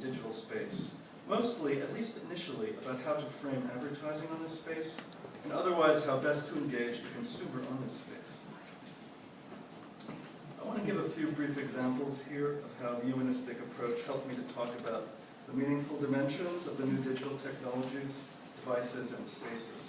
digital space, mostly, at least initially, about how to frame advertising on this space, and otherwise how best to engage the consumer on this space. I want to give a few brief examples here of how the humanistic approach helped me to talk about the meaningful dimensions of the new digital technologies, devices, and spaces,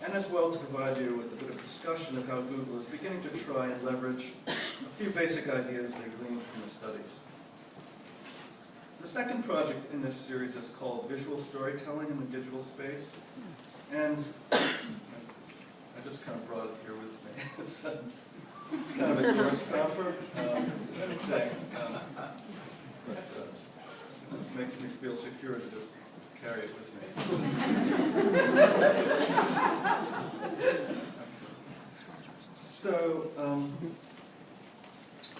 and as well to provide you with a bit of discussion of how Google is beginning to try and leverage a few basic ideas they gleaned from the studies. The second project in this series is called Visual Storytelling in the Digital Space, and I just kind of brought it here with me. It's kind of a door stopper thing. It makes me feel secure to just carry it with me. So,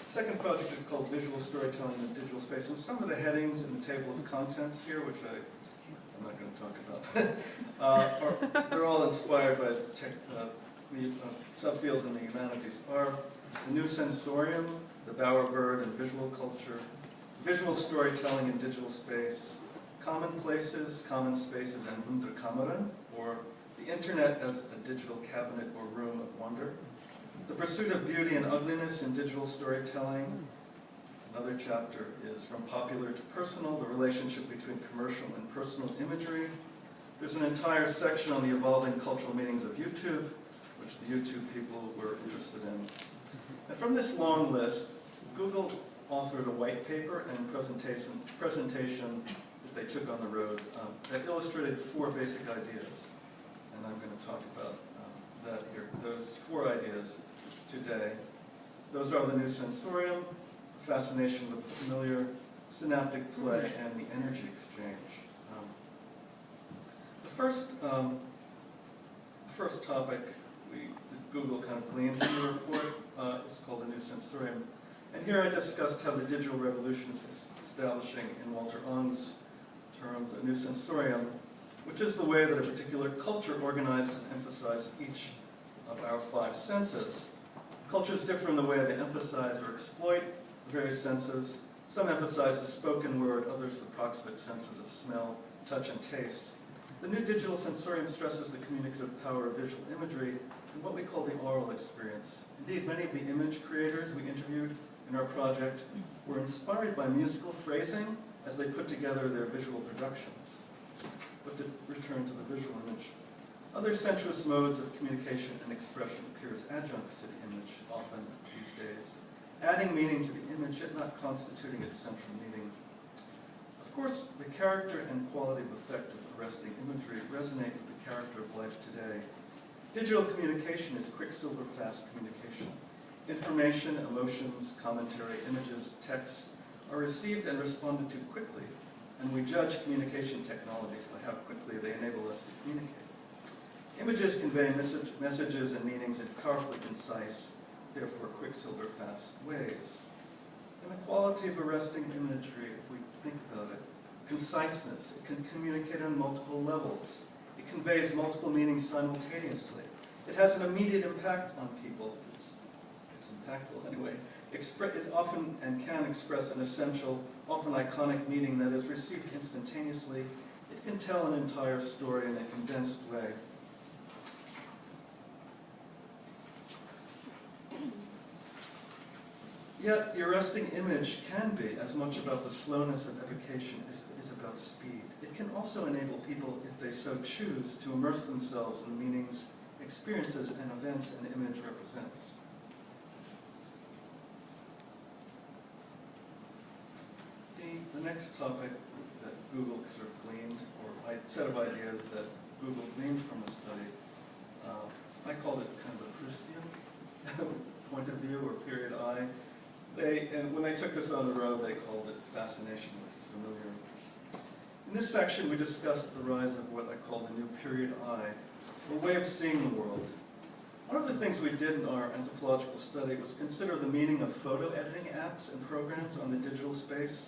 second project is called Visual Storytelling in the Digital Space, and some of the headings in the table of contents here, which I'm not going to talk about, they're all inspired by subfields in the humanities, are the new sensorium, the bowerbird and visual culture, visual storytelling in digital space, commonplaces, common spaces, and Wunderkammern, or the internet as a digital cabinet or room of wonder, the pursuit of beauty and ugliness in digital storytelling. Another chapter is from popular to personal, the relationship between commercial and personal imagery. There's an entire section on the evolving cultural meanings of YouTube, which the YouTube people were interested in. And from this long list, Google authored a white paper and presentation that they took on the road that illustrated 4 basic ideas. And I'm going to talk about that here. Those 4 ideas today. Those are the new sensorium, fascination with the familiar, synaptic play, and the energy exchange. The first topic that Google kind of gleaned from the report is called the new sensorium. And here I discussed how the digital revolution is establishing, in Walter Ong's terms, a new sensorium, which is the way that a particular culture organizes and emphasizes each of our 5 senses. Cultures differ in the way they emphasize or exploit the various senses. Some emphasize the spoken word, others the proximate senses of smell, touch, and taste. The new digital sensorium stresses the communicative power of visual imagery and what we call the oral experience. Indeed, many of the image creators we interviewed in our project were inspired by musical phrasing as they put together their visual productions. But to return to the visual image, other sensuous modes of communication and expression appear as adjuncts to the image, often these days, adding meaning to the image, yet not constituting its central meaning. Of course, the character and quality of effect of arresting imagery resonate with the character of life today. Digital communication is quicksilver fast communication. Information, emotions, commentary, images, texts are received and responded to quickly, and we judge communication technologies by how quickly they enable us to communicate. Images convey messages and meanings in powerfully concise, therefore quicksilver fast ways. And the quality of arresting imagery, if we think about it, conciseness, it can communicate on multiple levels. It conveys multiple meanings simultaneously. It has an immediate impact on people. It's impactful anyway. It often and can express an essential, often iconic meaning that is received instantaneously. It can tell an entire story in a condensed way. Yet, the arresting image can be as much about the slowness of evocation as it is about speed. It can also enable people, if they so choose, to immerse themselves in the meanings, experiences, and events an image represents. The next topic that Google sort of gleaned, or a set of ideas that Google gleaned from the study, I called it kind of a Proustian point of view, or period I. And when they took this on the road, they called it fascination with the familiar. In this section, we discussed the rise of what I call the new period I, or way of seeing the world. One of the things we did in our anthropological study was consider the meaning of photo editing apps and programs on the digital space,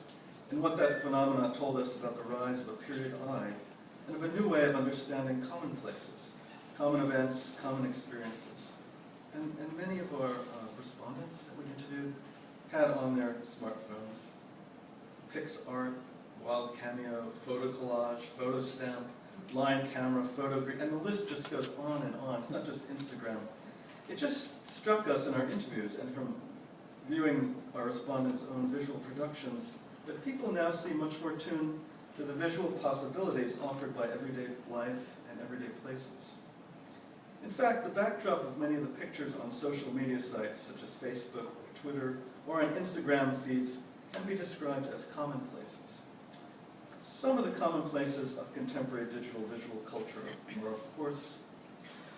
and what that phenomenon told us about the rise of a period I, and of a new way of understanding commonplaces, common events, common experiences. And many of our respondents that we interviewed had on their smartphones PixArt, wild cameo, photo collage, photo stamp, line camera, and the list just goes on and on. It's not just Instagram. It just struck us in our interviews and from viewing our respondents' own visual productions that people now seem much more tuned to the visual possibilities offered by everyday life and everyday places. In fact, the backdrop of many of the pictures on social media sites such as Facebook, Twitter, or on Instagram feeds can be described as commonplaces. Some of the commonplaces of contemporary digital visual culture are, of course,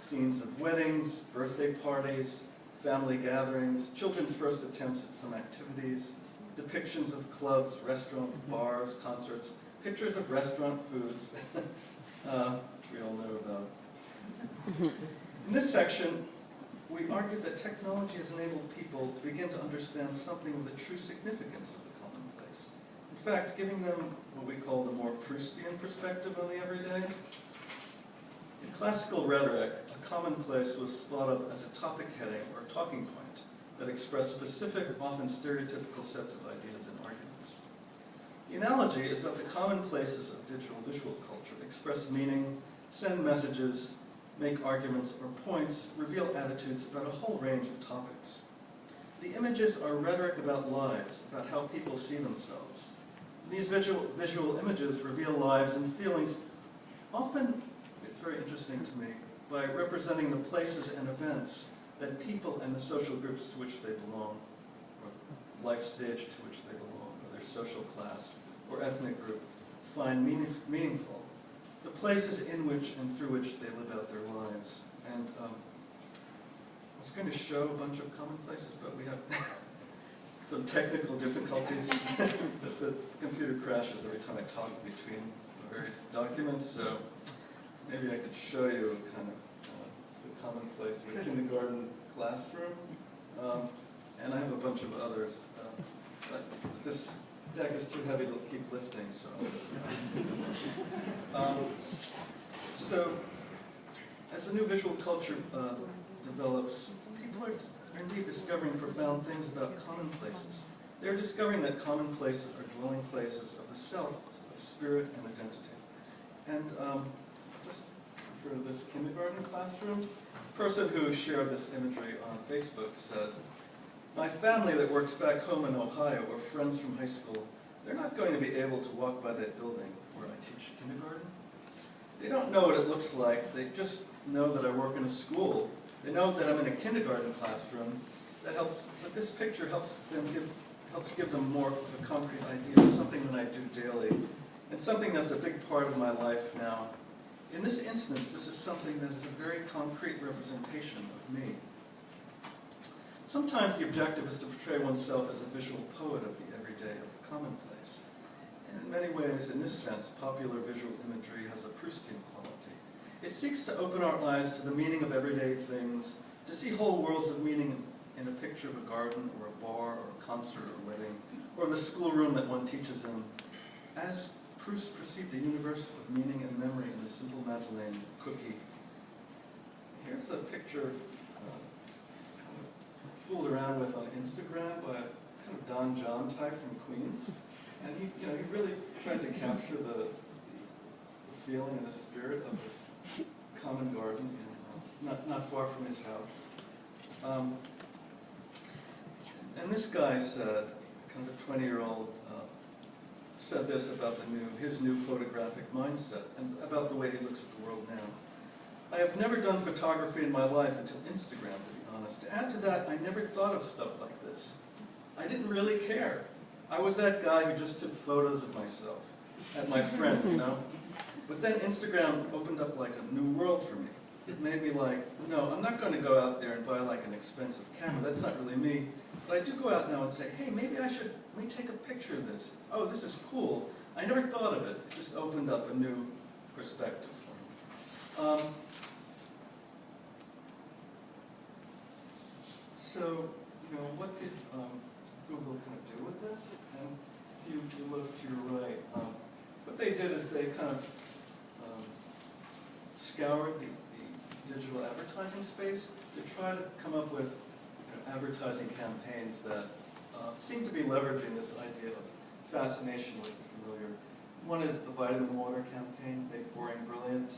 scenes of weddings, birthday parties, family gatherings, children's first attempts at some activities, depictions of clubs, restaurants, bars, concerts, pictures of restaurant foods, which we all know about. In this section, we argued that technology has enabled people to begin to understand something of the true significance of the commonplace. In fact, giving them what we call the more Proustian perspective on the everyday. In classical rhetoric, a commonplace was thought of as a topic heading or talking point that expressed specific, often stereotypical sets of ideas and arguments. The analogy is that the commonplaces of digital visual culture express meaning, send messages, make arguments or points, reveal attitudes about a whole range of topics. The images are rhetoric about lives, about how people see themselves. These visual images reveal lives and feelings, often, it's very interesting to me, by representing the places and events that people and the social groups to which they belong, or life stage to which they belong, or their social class or ethnic group, find meaningful. The places in which and through which they live out their lives. And I was going to show a bunch of commonplaces, but we have some technical difficulties. The computer crashes every time I talk between the various documents, so maybe I could show you kind of the commonplace in a kindergarten classroom. And I have a bunch of others. But this deck is too heavy to keep lifting, so. So, as the new visual culture develops, people are indeed discovering profound things about commonplaces. They're discovering that commonplaces are dwelling places of the self, of spirit and identity. And just for this kindergarten classroom, the person who shared this imagery on Facebook said, "My family that works back home in Ohio or friends from high school, they're not going to be able to walk by that building where I teach kindergarten. They don't know what it looks like. They just know that I work in a school. They know that I'm in a kindergarten classroom. But this picture helps give them more of a concrete idea of something that I do daily, and something that's a big part of my life now. In this instance, this is something that is a very concrete representation of me." Sometimes the objective is to portray oneself as a visual poet of the everyday, of the commonplace. And in many ways, in this sense, popular visual imagery has a Proustian quality. It seeks to open our eyes to the meaning of everyday things, to see whole worlds of meaning in a picture of a garden, or a bar, or a concert, or wedding, or the schoolroom that one teaches in, as Proust perceived the universe of meaning and memory in the simple Madeleine cookie. Here's a picture fooled around with on Instagram by a kind of Don John type from Queens, and he really tried to capture the feeling and the spirit of this common garden, not far from his house. And this guy said, kind of a 20-year-old, said this about his new photographic mindset and about the way he looks at the world now. "I have never done photography in my life until Instagram, to be honest. To add to that, I never thought of stuff like this. I didn't really care. I was that guy who just took photos of myself at my friends, But then Instagram opened up like a new world for me. It made me like, no, I'm not going to go out there and buy like an expensive camera. That's not really me. But I do go out now and say, hey, maybe let me take a picture of this. Oh, this is cool. I never thought of it. It just opened up a new perspective for me." So, what did Google kind of do with this? And if you look to your right, what they did is they kind of scoured the digital advertising space to try to come up with advertising campaigns that seem to be leveraging this idea of fascination with the familiar One is the Vitamin Water campaign, Make Boring Brilliant.